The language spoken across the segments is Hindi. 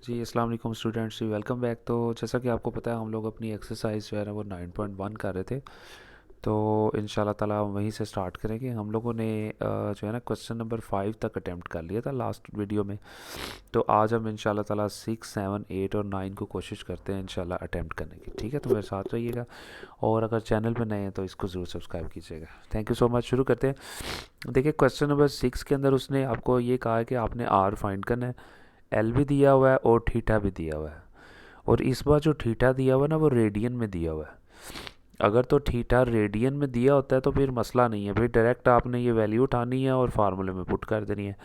जी अस्सलाम वालेकुम स्टूडेंट्स जी, वेलकम बैक। तो जैसा कि आपको पता है हम लोग अपनी एक्सरसाइज जो है ना वो 9.1 कर रहे थे। तो इंशाल्लाह ताला हम वहीं से स्टार्ट करेंगे। हम लोगों ने जो है ना क्वेश्चन नंबर 5 तक अटेम्प्ट कर लिया था लास्ट वीडियो में। तो आज हम इंशाल्लाह ताला 6, 7, 8 और 9 को कोशिश करते हैं इंशाल्लाह अटेम्प्ट करने की। ठीक है, तो मेरे साथ रहिएगा और अगर चैनल पर नए हैं तो इसको ज़रूर सब्सक्राइब कीजिएगा। Thank you so much. शुरू करते हैं। देखिए क्वेश्चन नंबर 6 के अंदर उसने आपको ये कहा है कि आपने आर फाइंड करना है, एल भी दिया हुआ है और थीटा भी दिया हुआ है। और इस बार जो थीटा दिया हुआ है ना वो रेडियन में दिया हुआ है। अगर तो थीटा रेडियन में दिया होता है तो फिर मसला नहीं है, फिर डायरेक्ट आपने ये वैल्यू उठानी है और फार्मूले में पुट कर देनी है।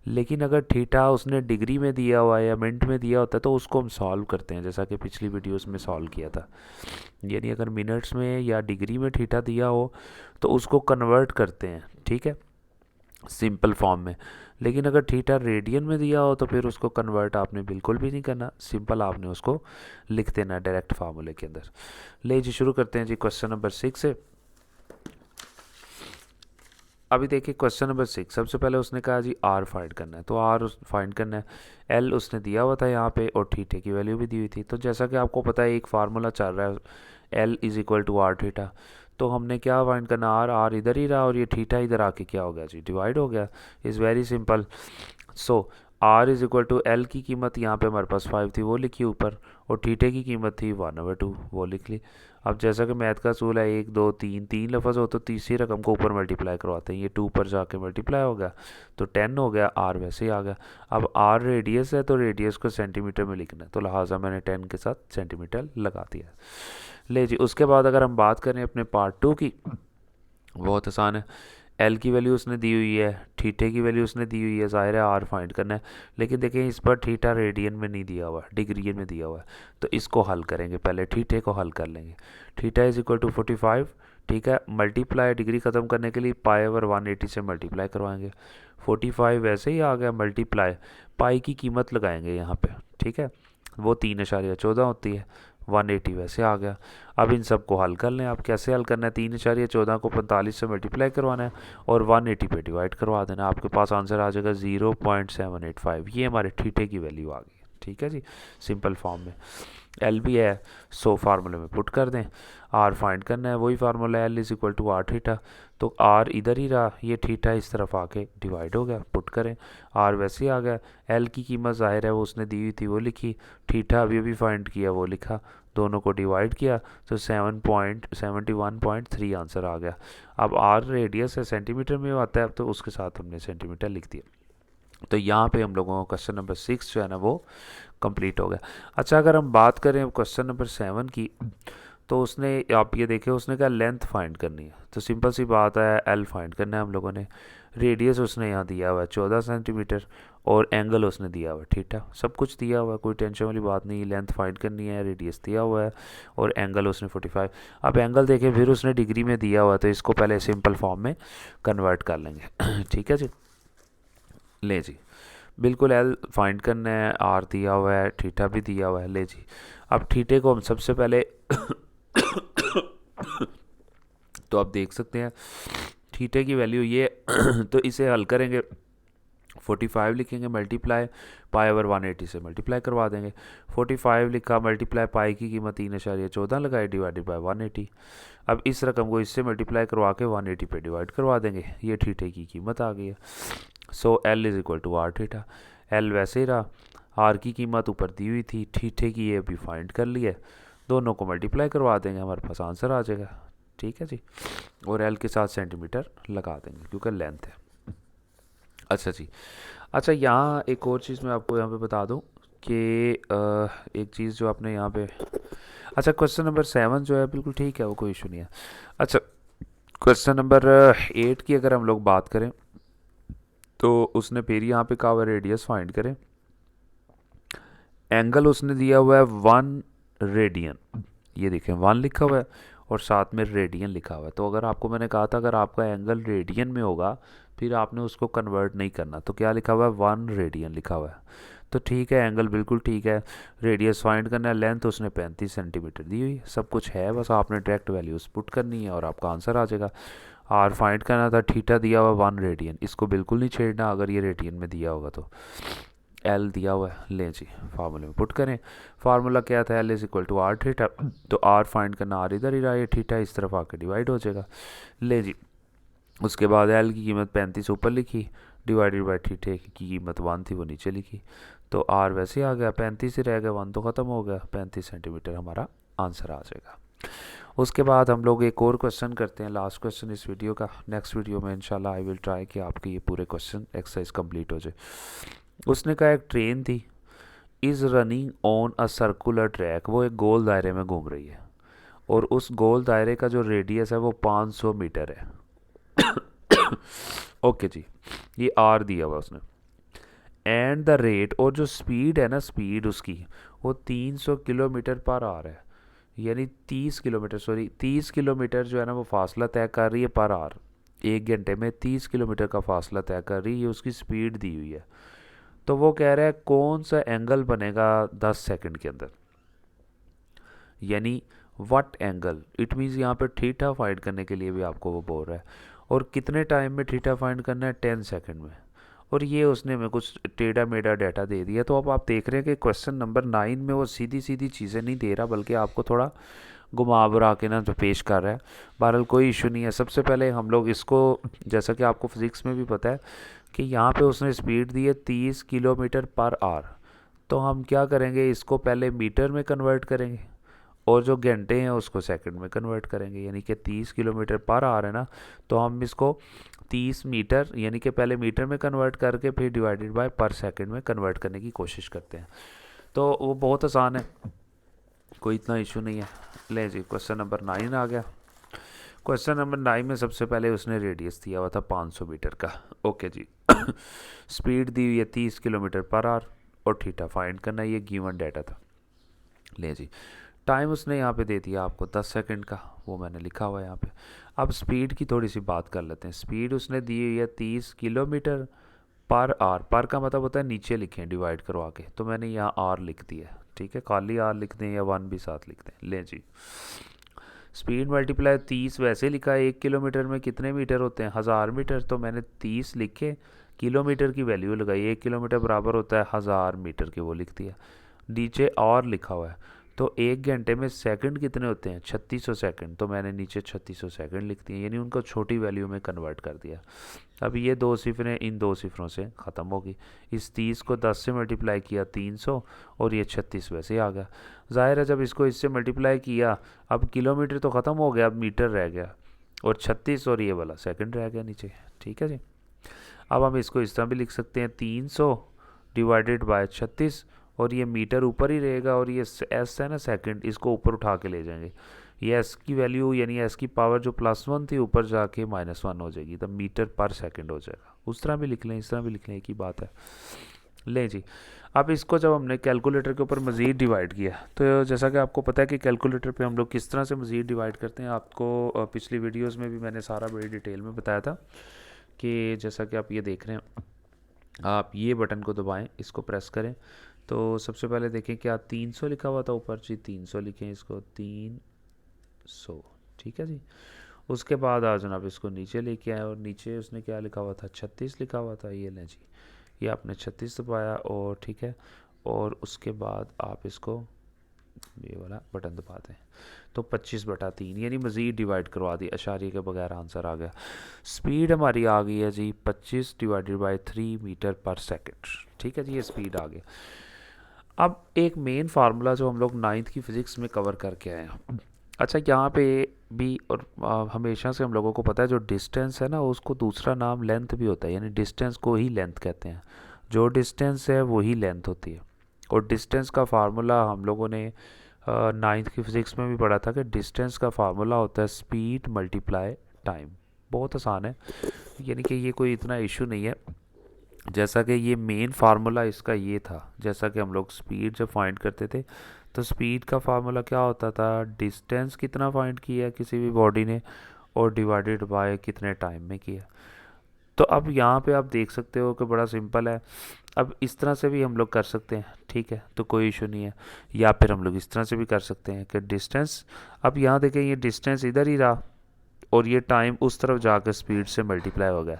लेकिन अगर थीटा उसने डिग्री में दिया हुआ है या मिनट में दिया होता है तो उसको हम सॉल्व करते हैं, जैसा कि पिछली वीडियोस में सॉल्व किया था। यानी अगर मिनट्स में या डिग्री में थीटा दिया हो तो उसको कन्वर्ट करते हैं, ठीक है, सिंपल फॉर्म में। लेकिन अगर थीटा रेडियन में दिया हो तो फिर उसको कन्वर्ट आपने बिल्कुल भी नहीं करना, सिंपल आपने उसको लिख देना डायरेक्ट फार्मूले के अंदर। ले जी शुरू करते हैं जी क्वेश्चन नंबर 6 से। अभी देखिए क्वेश्चन नंबर 6, सबसे पहले उसने कहा जी आर फाइंड करना है, तो आर फाइंड करना है। एल उसने दिया हुआ था यहाँ पे और थीटे की वैल्यू भी दी हुई थी। तो जैसा कि आपको पता है एक फार्मूला चल रहा है, L is equal to R theta. तो हमने क्या फाइंड करना, आर आर इधर ही रहा और ये थीटा इधर आके क्या हो गया जी, डिवाइड हो गया। Is very simple. So R is equal to L की कीमत यहाँ पे हमारे पास 5 थी, वो लिखी ऊपर, और थीटे की कीमत थी 1/2, वो लिख ली। अब जैसा कि मैथ का असूल है, 1 2 3 तीन लफज हो तो तीसरी रकम को ऊपर मल्टीप्लाई करवाते हैं। ये 2 पर जाके मल्टीप्लाई हो गया तो 10 हो गया, आर वैसे ही आ गया। अब आर रेडियस है तो रेडियस को सेंटीमीटर में लिखना है, तो लिहाजा मैंने 10 के साथ सेंटीमीटर लगा दिया। ले जी, उसके बाद अगर हम बात करें अपने पार्ट 2 की, बहुत आसान है। एल की वैल्यू उसने दी हुई है, थीटे की वैल्यू उसने दी हुई है, ज़ाहिर है आर फाइंड करना है। लेकिन देखें इस पर थीटा रेडियन में नहीं दिया हुआ है, डिग्री में दिया हुआ है। तो इसको हल करेंगे, पहले थीटे को हल कर लेंगे। थीटा इज इक्वल टू 45, ठीक है, मल्टीप्लाई डिग्री ख़त्म करने के लिए पाई ओवर 180 से मल्टीप्लाई करवाएंगे। 45 वैसे ही आ गया, मल्टीप्लाई पाई की कीमत लगाएंगे यहाँ पे, ठीक है, वो 3.14 होती है, 180 वैसे आ गया। अब इन सब को हल कर लें। आप कैसे हल करना है, 3.14 को 45 से मल्टीप्लाई करवाना है और 180 पे डिवाइड करवा देना, आपके पास आंसर आ जाएगा 0.785। ये हमारे थीटे की वैल्यू आ गई, ठीक है जी, सिंपल फॉर्म में। एल भी है, सो फार्मूले में पुट कर दें। आर फाइंड करना है, वही formula L is equal to R theta. तो आर इधर ही रहा, ये थीटा इस तरफ आके डिवाइड हो गया, पुट करें। आर वैसे ही आ गया। एल की कीमत ज़ाहिर है वो उसने दी हुई थी, वो लिखी। थीटा अभी अभी फाइंड किया, वो लिखा। दोनों को डिवाइड किया तो 7.71.3 आंसर आ गया। अब आर रेडियस है, सेंटीमीटर में आता है, अब तो उसके साथ हमने सेंटीमीटर लिख दिया। तो यहाँ पे हम लोगों को क्वेश्चन नंबर 6 जो है ना वो कंप्लीट हो गया। अच्छा, अगर हम बात करें क्वेश्चन नंबर 7 की, तो उसने, आप ये देखें, उसने कहा लेंथ फाइंड करनी है। तो सिंपल सी बात है, एल फाइंड करना है हम लोगों ने। रेडियस उसने यहाँ दिया हुआ है 14 सेंटीमीटर और एंगल उसने दिया हुआ है थीटा। सब कुछ दिया हुआ है, कोई टेंशन वाली बात नहीं। लेंथ फाइंड करनी है, रेडियस दिया हुआ है और एंगल उसने 45। अब एंगल देखें, फिर उसने डिग्री में दिया हुआ है, तो इसको पहले सिंपल फॉर्म में कन्वर्ट कर लेंगे ठीक है जी। ले जी, बिल्कुल एल फाइंड करना है, आर दिया हुआ है, थीटा भी दिया हुआ है। ले जी, अब थीटे को हम सबसे पहले तो आप देख सकते हैं थीटे की वैल्यू ये तो इसे हल करेंगे, 45 लिखेंगे, मल्टीप्लाई पाई ओवर 180 से मल्टीप्लाई करवा देंगे। 45 लिखा, मल्टीप्लाई पाई की कीमत 3.14 लगाई, डिवाइडेड बाई 180। अब इस रकम को इससे मल्टीप्लाई करवा के 180 पे डिवाइड करवा देंगे, ये थीटे की कीमत आ गई है। So L is equal to R theta. L वैसे ही रहा, आर की कीमत ऊपर दी हुई थी, थीटे की ये भी फाइंड कर ली है। दोनों को मल्टीप्लाई करवा देंगे, हमारे पास आंसर आ जाएगा, ठीक है जी। और एल के साथ सेंटीमीटर लगा देंगे क्योंकि लेंथ है। अच्छा जी, अच्छा यहाँ एक और चीज़ मैं आपको यहाँ पे बता दूँ कि एक चीज़ जो आपने यहाँ पे, अच्छा क्वेश्चन नंबर 7 जो है बिल्कुल ठीक है, वो कोई इशू नहीं है। अच्छा, क्वेश्चन नंबर 8 की अगर हम लोग बात करें तो उसने फिर यहाँ पे कहा हुआ रेडियस फाइंड करें। एंगल उसने दिया हुआ है 1 रेडियन, ये देखें 1 लिखा हुआ है और साथ में रेडियन लिखा हुआ है। तो अगर आपको मैंने कहा था अगर आपका एंगल रेडियन में होगा फिर आपने उसको कन्वर्ट नहीं करना, तो क्या लिखा हुआ है, 1 रेडियन लिखा हुआ है। तो ठीक है, एंगल बिल्कुल ठीक है। रेडियस फाइंड करना है, लेंथ उसने 35 सेंटीमीटर दी हुई, सब कुछ है, बस आपने डायरेक्ट वैल्यूज पुट करनी है और आपका आंसर आ जाएगा। आर फाइंड करना था, थीटा दिया हुआ 1 रेडियन, इसको बिल्कुल नहीं छेड़ना अगर ये रेडियन में दिया होगा तो। एल दिया हुआ है, लें जी फार्मूले में पुट करें। फार्मूला क्या था, L is equal to R theta, तो आर फाइंड करना, आर इधर ही रहा, ये थीटा इस तरफ आकर डिवाइड हो जाएगा। ले जी, उसके बाद एल की कीमत 35 ऊपर लिखी, डिवाइडेड बाई थीटा की कीमत 1 थी वो नीचे लिखी, तो आर वैसे आ गया 35 ही रह गया, 1 तो ख़त्म हो गया, 35 सेंटीमीटर हमारा आंसर आ जाएगा। उसके बाद हम लोग एक और क्वेश्चन करते हैं, लास्ट क्वेश्चन इस वीडियो का। नेक्स्ट वीडियो में इंशाल्लाह आई विल ट्राई कि आपके ये पूरे क्वेश्चन एक्सरसाइज कंप्लीट हो जाए। उसने कहा एक ट्रेन थी, is running on a circular track, वो एक गोल दायरे में घूम रही है और उस गोल दायरे का जो रेडियस है वो 500 मीटर है। ओके जी, ये आर दिया हुआ उसने, एंड द रेट, और जो स्पीड है ना, स्पीड उसकी वो 300 किलोमीटर पर आर है, यानी 30 किलोमीटर, सॉरी 30 किलोमीटर जो है ना वो फासला तय कर रही है पर आर, 1 घंटे में 30 किलोमीटर का फासला तय कर रही है, उसकी स्पीड दी हुई है। तो वो कह रहा है कौन सा एंगल बनेगा 10 सेकंड के अंदर, यानी व्हाट एंगल, इट मीन्स यहाँ पे थीटा फाइंड करने के लिए भी आपको वो बोल रहा है, और कितने टाइम में थीटा फाइंड करना है, 10 सेकंड में। और ये उसने में कुछ टेढ़ा मेढ़ा डाटा दे दिया। तो अब आप देख रहे हैं कि क्वेश्चन नंबर 9 में वो सीधी सीधी चीज़ें नहीं दे रहा, बल्कि आपको थोड़ा घुमा बुरा के ना जो पेश कर रहा है। बहरहाल कोई इशू नहीं है। सबसे पहले हम लोग इसको, जैसा कि आपको फिज़िक्स में भी पता है कि यहाँ पे उसने स्पीड दी है 30 किलोमीटर पर आवर, तो हम क्या करेंगे, इसको पहले मीटर में कन्वर्ट करेंगे और जो घंटे हैं उसको सेकंड में कन्वर्ट करेंगे, यानी कि 30 किलोमीटर पर आवर है ना, तो हम इसको 30 मीटर, यानी कि पहले मीटर में कन्वर्ट करके फिर डिवाइडेड बाय पर सेकंड में कन्वर्ट करने की कोशिश करते हैं। तो वो बहुत आसान है, कोई इतना इशू नहीं है। ले जी, क्वेश्चन नंबर 9 आ गया। क्वेश्चन नंबर 9 में सबसे पहले उसने रेडियस दिया हुआ था 500 मीटर का। ओके जी। स्पीड दी हुई है 30 किलोमीटर पर आवर और थीटा फाइंड करना, ये गिवन डाटा था। ले जी, टाइम उसने यहाँ पे दे दिया आपको 10 सेकंड का, वो मैंने लिखा हुआ है यहाँ पे। अब स्पीड की थोड़ी सी बात कर लेते हैं। स्पीड उसने दी हुई है 30 किलोमीटर पर आवर, पर का मतलब होता है नीचे लिखें डिवाइड करवा के, तो मैंने यहाँ आर लिख दिया, ठीक है, खाली आर लिख दें या 1 भी साथ लिख दें। ले जी, स्पीड मल्टीप्लाई 30 वैसे लिखा है, 1 किलोमीटर में कितने मीटर होते हैं, 1000 मीटर, तो मैंने 30 लिखे, किलोमीटर की वैल्यू लगाई, 1 किलोमीटर बराबर होता है 1000 मीटर के, वो लिख दिया। नीचे और लिखा हुआ है, तो 1 घंटे में सेकंड कितने होते हैं, 3600 सेकंड, तो मैंने नीचे 3600 सेकंड लिख दिए, यानी उनको छोटी वैल्यू में कन्वर्ट कर दिया। अब ये दो सिफरें इन दो सिफरों से ख़त्म होगी। इस 30 को 10 से मल्टीप्लाई किया 300 और ये 36 वैसे आ गया। ज़ाहिर है जब इसको इससे मल्टीप्लाई किया, अब किलोमीटर तो ख़त्म हो गया, अब मीटर रह गया, और 36 और ये वाला सेकंड रह गया नीचे। ठीक है जी। अब हम इसको इस तरह भी लिख सकते हैं, 300 डिवाइडेड बाय 36, और ये मीटर ऊपर ही रहेगा, और ये एस है ना सेकंड, इसको ऊपर उठा के ले जाएंगे, ये एस की वैल्यू यानी एस की पावर जो +1 थी ऊपर जाके -1 हो जाएगी, तब मीटर पर सेकंड हो जाएगा। उस तरह भी लिख लें, इस तरह भी लिख लें, एक ही बात है। लें जी, अब इसको जब हमने कैलकुलेटर के ऊपर मज़ीद डिवाइड किया, तो जैसा कि आपको पता है कि कैलकुलेटर पे हम लोग किस तरह से मज़ीद डिवाइड करते हैं, आपको पिछली वीडियोस में भी मैंने सारा बड़ी डिटेल में बताया था कि जैसा कि आप ये देख रहे हैं, आप ये बटन को दबाएं, इसको प्रेस करें, तो सबसे पहले देखें क्या 300 लिखा हुआ था ऊपर जी, 300 लिखें इसको, 300, ठीक है जी। उसके बाद आज जनाब इसको नीचे लेके आए, और नीचे उसने क्या लिखा हुआ था, 36 लिखा हुआ था, ये लें जी, ये आपने 36 दबाया, और ठीक है, और उसके बाद आप इसको ये वाला बटन दबा दें, तो 25/3 यानी मज़ीद डिवाइड करवा दी, अशारिये के बगैर आंसर आ गया। स्पीड हमारी आ गई है जी 25 डिवाइडेड बाय 3 मीटर पर सेकंड, ठीक है जी, ये स्पीड आ गई। अब एक मेन फार्मूला जो हम लोग 9th की फ़िज़िक्स में कवर करके आए हैं, अच्छा यहाँ पे भी, और हमेशा से हम लोगों को पता है जो डिस्टेंस है ना उसको दूसरा नाम लेंथ भी होता है, यानी डिस्टेंस को ही लेंथ कहते हैं, जो डिस्टेंस है वही लेंथ होती है। और डिस्टेंस का फार्मूला हम लोगों ने 9th की फ़िज़िक्स में भी पढ़ा था कि डिस्टेंस का फार्मूला होता है स्पीड मल्टीप्लाई टाइम। बहुत आसान है, यानी कि ये कोई इतना इशू नहीं है। जैसा कि ये मेन फार्मूला इसका ये था, जैसा कि हम लोग स्पीड जब फाइंड करते थे, तो स्पीड का फार्मूला क्या होता था, डिस्टेंस कितना फाइंड किया किसी भी बॉडी ने और डिवाइडेड बाय कितने टाइम में किया। तो अब यहाँ पे आप देख सकते हो कि बड़ा सिंपल है। अब इस तरह से भी हम लोग कर सकते हैं, ठीक है, तो कोई इशू नहीं है। या फिर हम लोग इस तरह से भी कर सकते हैं कि डिस्टेंस, अब यहाँ देखें ये डिस्टेंस इधर ही रहा और ये टाइम उस तरफ जाकर स्पीड से मल्टीप्लाई हो गया।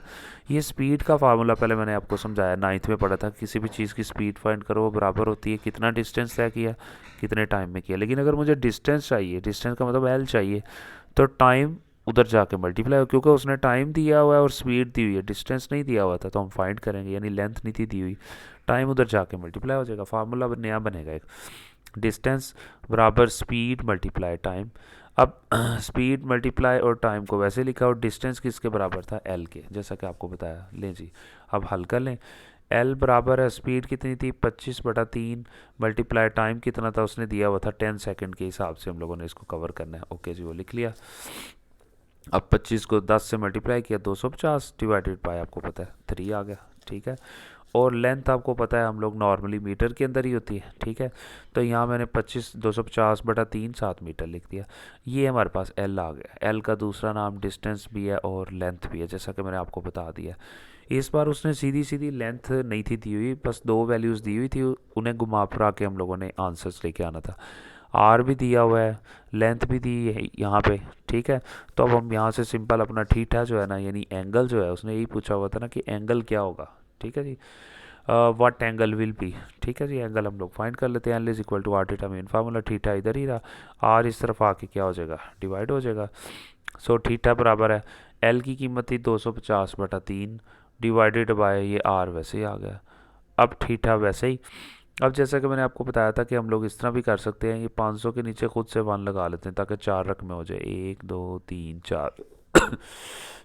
ये स्पीड का फार्मूला पहले मैंने आपको समझाया, 9th में पढ़ा था। किसी भी चीज़ की स्पीड फाइंड करो वो बराबर होती है कितना डिस्टेंस तय किया, कितने टाइम में किया। लेकिन अगर मुझे डिस्टेंस चाहिए, डिस्टेंस का मतलब एल चाहिए, तो टाइम उधर जाके मल्टीप्लाई हो, क्योंकि उसने टाइम दिया हुआ है और स्पीड दी हुई है, डिस्टेंस नहीं दिया हुआ था तो हम फाइंड करेंगे, यानी लेंथ नहीं थी दी हुई, टाइम उधर जाके मल्टीप्लाई हो जाएगा। फार्मूला नया बनेगा एक, डिस्टेंस बराबर स्पीड मल्टीप्लाई टाइम। अब स्पीड मल्टीप्लाई और टाइम को वैसे लिखा और डिस्टेंस किसके बराबर था, एल के, जैसा कि आपको बताया। लें जी, अब हल कर लें। एल बराबर है, स्पीड कितनी थी 25/3 मल्टीप्लाई टाइम कितना था उसने दिया हुआ था 10 सेकंड के हिसाब से हम लोगों ने इसको कवर करना है। ओके जी, वो लिख लिया। अब 25 को 10 से मल्टीप्लाई किया 250 डिवाइडेड बाय आपको पता है 3 आ गया। ठीक है, और लेंथ आपको पता है हम लोग नॉर्मली मीटर के अंदर ही होती है। ठीक है, तो यहाँ मैंने 250/3 7 मीटर लिख दिया। ये हमारे पास एल आ गया। एल का दूसरा नाम डिस्टेंस भी है और लेंथ भी है, जैसा कि मैंने आपको बता दिया। इस बार उसने सीधी सीधी लेंथ नहीं थी दी हुई, बस 2 वैल्यूज़ दी हुई थी, उन्हें घुमा फिरा के हम लोगों ने आंसर्स लेके आना था। आर भी दिया हुआ है, लेंथ भी दी है यहाँ पे। ठीक है, तो अब हम यहाँ से सिंपल अपना थीटा जो है ना, यानी एंगल जो है, उसने यही पूछा हुआ था ना कि एंगल क्या होगा। ठीक है जी, व्हाट एंगल विल बी। ठीक है जी, एंगल हम लोग फाइंड कर लेते हैं। L is equal to R theta, main formula, theta इधर ही रहा, आर इस तरफ आके क्या हो जाएगा, डिवाइड हो जाएगा। सो थीटा बराबर है, एल की कीमत थी 250/3 डिवाइडेड बाय ये आर, वैसे ही आ गया। अब थीटा वैसे ही, अब जैसा कि मैंने आपको बताया था कि हम लोग इस तरह भी कर सकते हैं, ये 500 के नीचे खुद से 1 लगा लेते हैं ताकि 4 रकमें हो जाए, 1 2 3 4।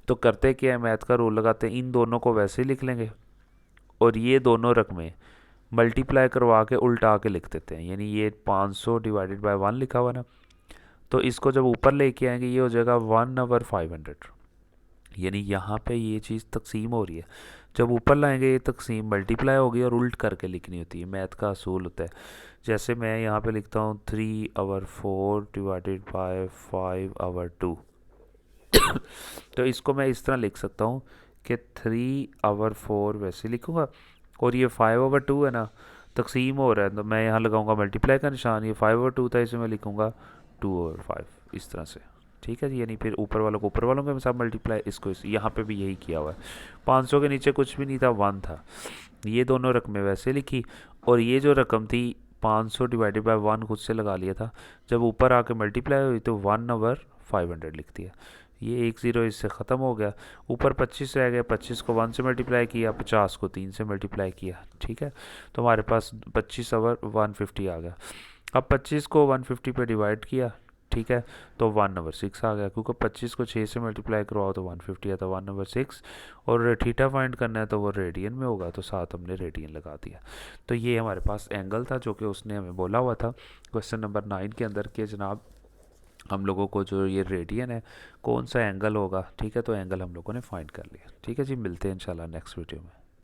तो करते क्या है, मैथ का रूल लगाते हैं, इन दोनों को वैसे ही लिख लेंगे और ये दोनों रकमें मल्टीप्लाई करवा के उल्टा के लिख देते हैं। यानी ये 500 डिवाइडेड बाय 1 लिखा हुआ ना, तो इसको जब ऊपर लेके आएंगे ये हो जाएगा 1/500। यानी यहाँ पे ये चीज़ तकसीम हो रही है, जब ऊपर लाएंगे ये तकसीम मल्टीप्लाई होगी और उल्ट करके लिखनी होती है। मैथ का असूल होता है। जैसे मैं यहाँ पे लिखता हूँ 3/4 डिवाइडेड बाय 5/2। तो इसको मैं इस तरह लिख सकता हूँ कि 3/4 वैसे लिखूँगा, और ये 5/2 है ना, तकसीम हो रहा है, तो मैं यहाँ लगाऊंगा मल्टीप्लाई का निशान। ये 5/2 था, इसे मैं लिखूँगा 2/5, इस तरह से। ठीक है जी, यानी फिर ऊपर वालों को ऊपर वालों के साथ मल्टीप्लाई, इसको यहाँ पे भी यही किया हुआ है। 500 के नीचे कुछ भी नहीं था, 1 था। ये दोनों रकमें वैसे लिखी, और ये जो रकम थी 500 डिवाइडेड बाय 1 खुद से लगा लिया था, जब ऊपर आके मल्टीप्लाई हुई तो 1/500 लिख दिया। ये 1 0 इससे ख़त्म हो गया। ऊपर 25 रह गया, 25 को 1 से मल्टीप्लाई किया, 50 को 3 से मल्टीप्लाई किया। ठीक है, तो हमारे पास 25/150 आ गया। अब 25 को 150 पे डिवाइड किया, ठीक है, तो 1/6 आ गया, क्योंकि 25 को 6 से मल्टीप्लाई करवाओ तो 150 आता, 1/6। और थीटा फाइंड करना है तो वो रेडियन में होगा, तो साथ हमने रेडियन लगा दिया। तो ये हमारे पास एंगल था जो कि उसने हमें बोला हुआ था क्वेश्चन नंबर 9 के अंदर कि जनाब हम लोगों को जो ये रेडियन है कौन सा एंगल होगा। ठीक है, तो एंगल हम लोगों ने फाइंड कर लिया। ठीक है जी, मिलते हैं इंशाल्लाह नेक्स्ट वीडियो में।